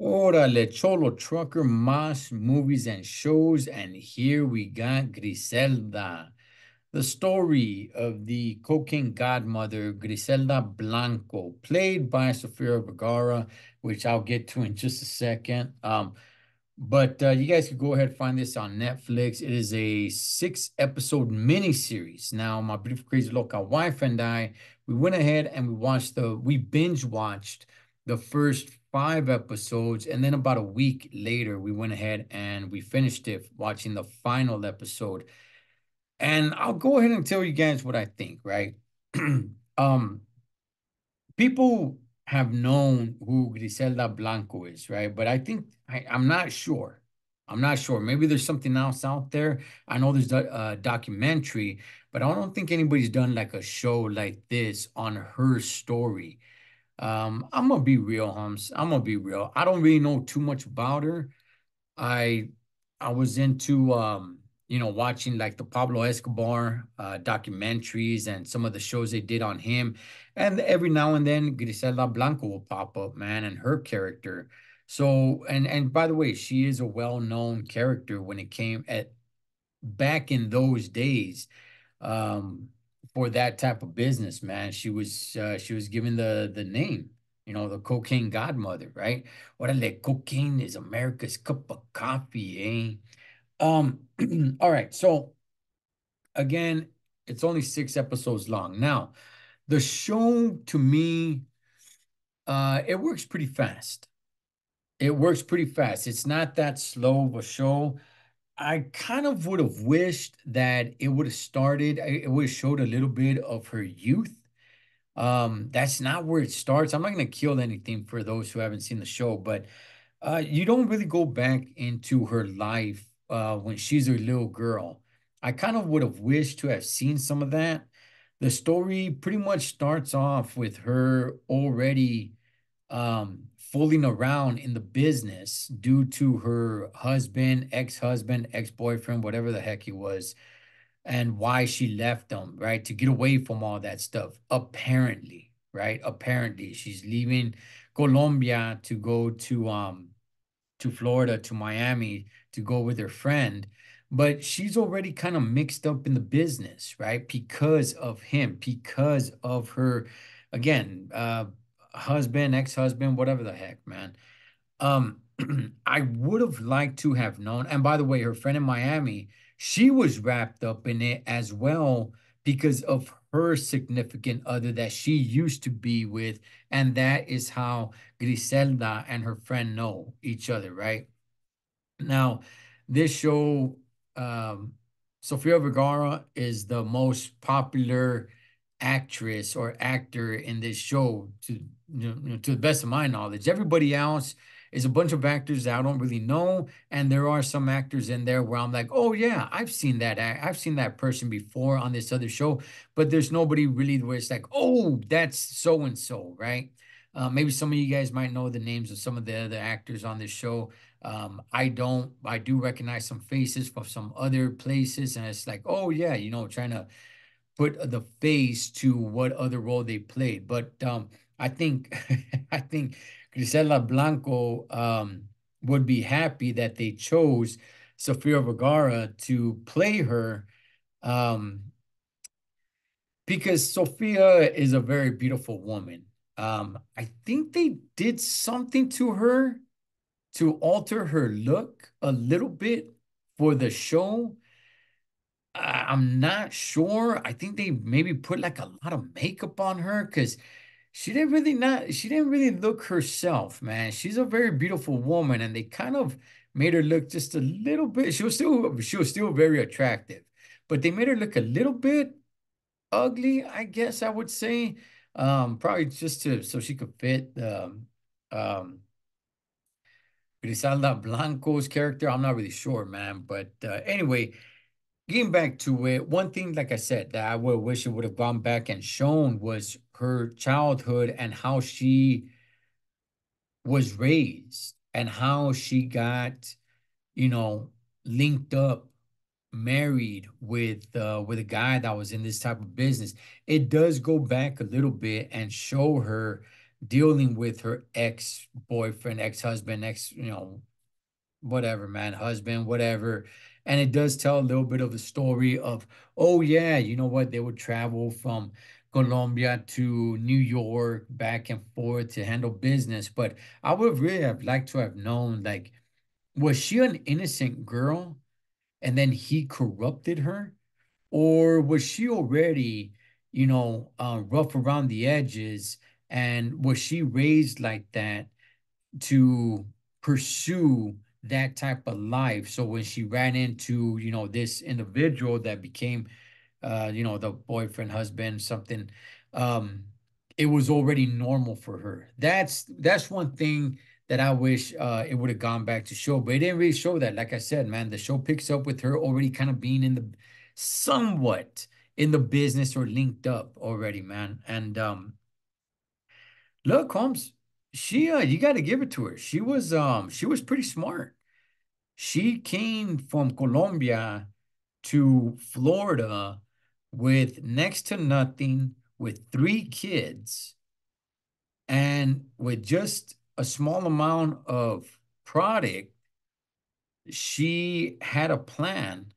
Órale, Cholo Trucker, más movies and shows, and here we got Griselda, the story of the cocaine godmother Griselda Blanco, played by Sofia Vergara, which I'll get to in just a second. But you guys could go ahead and find this on Netflix. It is a 6 episode miniseries. Now, my beautiful crazy local wife and I, we went ahead and we binge watched the first 5 episodes, and then about a week later, we went ahead and we finished it watching the final episode. And I'll go ahead and tell you guys what I think, right? Um, People have known who Griselda Blanco is, right? But I think I'm not sure. I'm not sure. Maybe there's something else out there. I know there's a documentary, but I don't think anybody's done like a show like this on her story. I'm gonna be real, Holmes. I'm gonna be real. I don't really know too much about her. I I was into watching like the Pablo Escobar documentaries and some of the shows they did on him. And every now and then Griselda Blanco will pop up, man, and her character. So and by the way, she is a well-known character when it came at back in those days. Um for that type of business, man. She was given the name, the cocaine godmother, right? Orale, cocaine is America's cup of coffee, eh? All right, so again, it's only 6 episodes long. Now, the show to me, it works pretty fast. It works pretty fast. It's not that slow of a show. I kind of would have wished that it would have it would have showed a little bit of her youth. That's not where it starts. I'm not gonna kill anything for those who haven't seen the show, but you don't really go back into her life when she's a little girl. I kind of would have wished to have seen some of that. The story pretty much starts off with her already fooling around in the business due to her husband, ex-boyfriend, whatever the heck he was, and why she left them, right? To get away from all that stuff. Apparently, right? Apparently, she's leaving Colombia to go to Florida, to Miami to go with her friend. But she's already kind of mixed up in the business, right? Because of him, because of her, again, husband, ex-husband, whatever the heck, man. Um, I would have liked to have known. And by the way, her friend in Miami, she was wrapped up in it as well because of her significant other that she used to be with. And that is how Griselda and her friend know each other, right? Now, this show, um, Sofia Vergara is the most popular actress or actor in this show, to the best of my knowledge. Everybody else is a bunch of actors that I don't really know, and there are some actors in there where I'm like, oh yeah, I've seen that person before on this other show, but there's nobody really where it's like, oh, that's so and so, right? Maybe some of you guys might know the names of some of the other actors on this show. I don't. I do recognize some faces from some other places, and it's like, oh yeah, trying to put the face to what other role they played. But I think I think Griselda Blanco would be happy that they chose Sofia Vergara to play her, um, because Sophia is a very beautiful woman. I think they did something to her to alter her look a little bit for the show. I'm not sure. I think they maybe put like a lot of makeup on her because she didn't really look herself, man. She's a very beautiful woman, and they kind of made her look just a little bit. She was still very attractive, but they made her look a little bit ugly, I guess I would say. Probably just to so she could fit um Griselda Blanco's character. I'm not really sure, man. But anyway, getting back to it, one thing, like I said, that I would wish it would have gone back and shown was her childhood and how she was raised and how she got, you know, linked up, married with a guy that was in this type of business. It does go back a little bit and show her dealing with her ex-boyfriend, ex-husband, whatever, man, husband, whatever. And it does tell a little bit of the story of, oh yeah, you know what? They would travel from Colombia to New York, back and forth to handle business. But I would really have liked to have known, like, was she an innocent girl and then he corrupted her? Or was she already, rough around the edges? And was she raised like that to pursue that type of life? So when she ran into, this individual that became, the boyfriend, husband, something, um, it was already normal for her. That's one thing that I wish it would have gone back to show, but it didn't really show that. Like I said, man, the show picks up with her already kind of being in the somewhat in the business or linked up already, man. And look, Holmes, she you got to give it to her. She was pretty smart. She came from Colombia to Florida with next to nothing, with three kids, and with just a small amount of product. She had a plan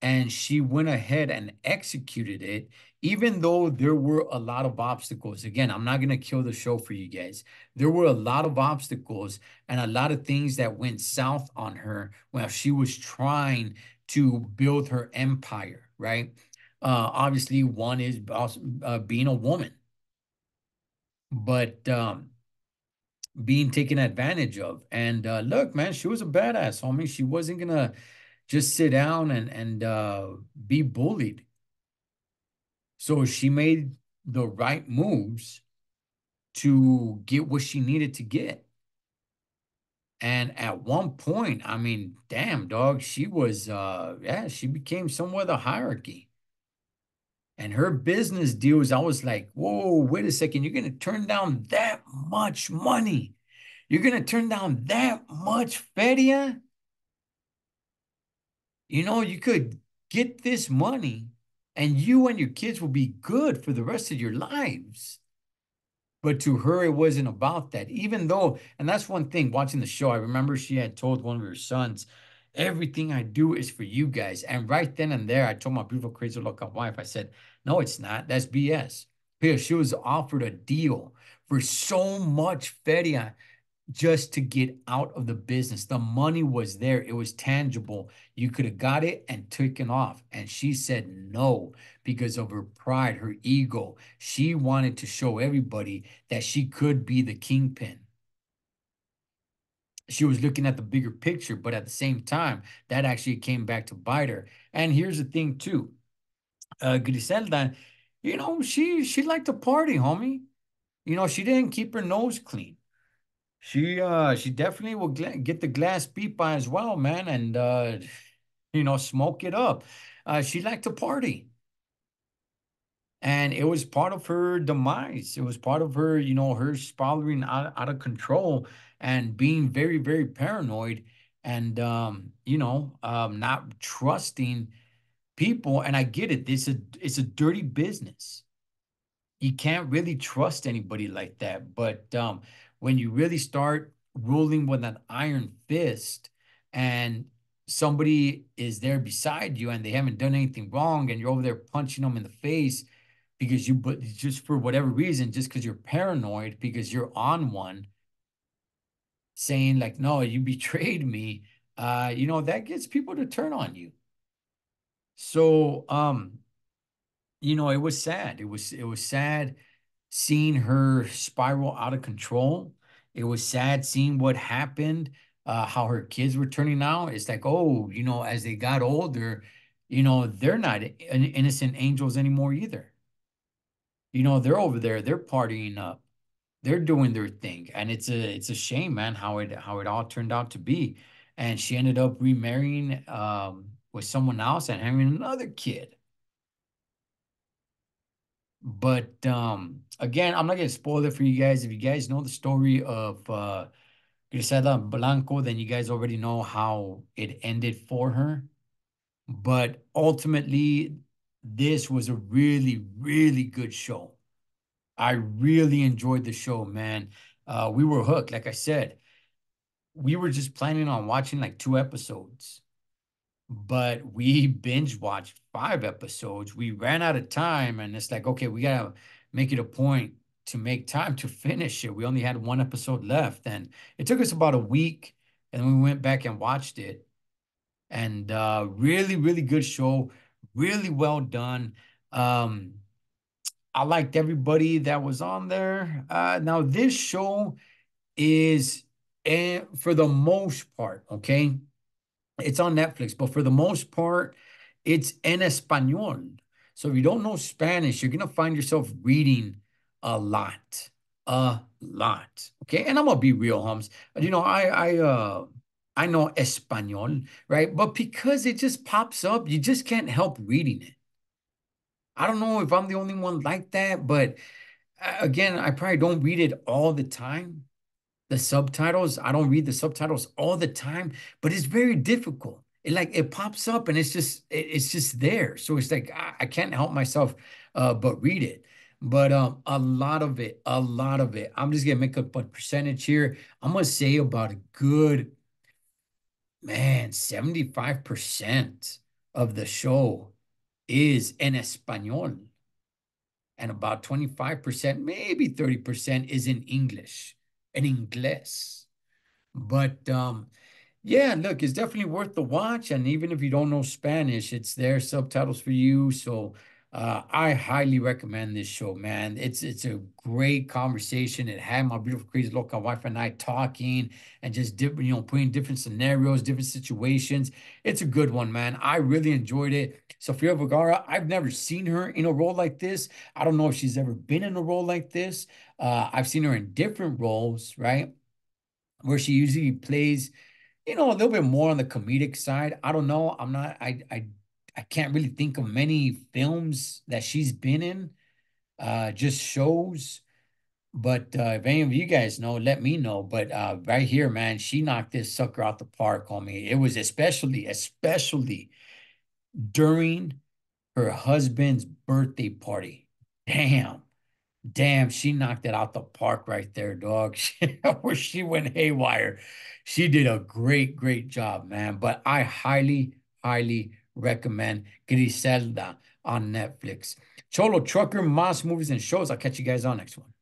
and she went ahead and executed it, even though there were a lot of obstacles. Again, I'm not going to kill the show for you guys. There were a lot of obstacles and a lot of things that went south on her while she was trying to build her empire, right? Obviously, one is also, being a woman, but being taken advantage of. And look, man, she was a badass, homie. She wasn't gonna just sit down and be bullied. So she made the right moves to get what she needed to get. And at one point, I mean, damn, dog, she was, yeah, she became somewhat a hierarchy. And her business deals, I was like, whoa, wait a second, you're going to turn down that much money? You're going to turn down that much feria? You could get this money and you and your kids will be good for the rest of your lives. But to her, it wasn't about that. Even though, and that's one thing watching the show, I remember she had told one of her sons, everything I do is for you guys. And right then and there, I told my beautiful, crazy local wife, I said, no, it's not. That's BS. Because she was offered a deal for so much feria just to get out of the business. The money was there, it was tangible. You could have got it and taken off. And she said no because of her pride, her ego. She wanted to show everybody that she could be the kingpin. She was looking at the bigger picture, but at the same time, that actually came back to bite her. And here's the thing, too. Griselda, she liked to party, homie. She didn't keep her nose clean. She definitely will get the glass pipa as well, man, and smoke it up. She liked to party, and it was part of her demise. It was part of her, her spiraling out of control and being very, very paranoid and not trusting people. And I get it. It's a dirty business. You can't really trust anybody like that. But when you really start ruling with an iron fist and somebody is there beside you and they haven't done anything wrong and you're over there punching them in the face because but just for whatever reason, just because you're paranoid, because you're on one, saying like, no, you betrayed me, that gets people to turn on you. So, it was sad. It was sad seeing her spiral out of control. It was sad seeing what happened, how her kids were turning out. It's like, oh, as they got older, they're not innocent angels anymore either. They're over there, they're partying up, they're doing their thing, and it's a shame, man, how it all turned out to be. And she ended up remarrying with someone else and having another kid. But again, I'm not gonna spoil it for you guys. If you guys know the story of Griselda Blanco, then you guys already know how it ended for her. But ultimately, this was a really, really good show. I really enjoyed the show, man. We were hooked. Like I said, we were just planning on watching like 2 episodes, but we binge watched 5 episodes. We ran out of time, and it's like, okay, we gotta make it a point to make time to finish it. We only had 1 episode left, and it took us about a week, and we went back and watched it. And really, really good show, really well done. Um, I liked everybody that was on there. Now this show is, for the most part, okay, it's on Netflix, but for the most part, it's en español. So if you don't know Spanish, you're gonna find yourself reading a lot, a lot. Okay, and I'm gonna be real, Hums. I know español, right? But because it just pops up, you just can't help reading it. I don't know if I'm the only one like that, but again, I probably don't read it all the time. The subtitles, I don't read the subtitles all the time, but it's very difficult. It pops up and it's just there. So it's like I can't help myself but read it. But a lot of it. I'm just gonna make up a percentage here. I'm gonna say about a good, man, 75% of the show is en español, and about 25%, maybe 30% is in English, in inglés. But yeah, look, it's definitely worth the watch. And even if you don't know Spanish, it's there, subtitles for you. So I highly recommend this show, man. It's a great conversation. It had my beautiful, crazy local wife and I talking and just different, putting different scenarios, different situations. It's a good one, man. I really enjoyed it. Sofia Vergara, I've never seen her in a role like this. I don't know if she's ever been in a role like this. I've seen her in different roles, right? Where she usually plays, a little bit more on the comedic side. I don't know. I can't really think of many films that she's been in, just shows. But if any of you guys know, let me know. But right here, man, she knocked this sucker out the park on me. It was especially during her husband's birthday party. Damn. Damn, she knocked it out the park right there, dog. Where she went haywire. She did a great, great job, man. But I highly, highly recommend Griselda on Netflix. Cholo Trucker, Moss Movies and Shows. I'll catch you guys on next one.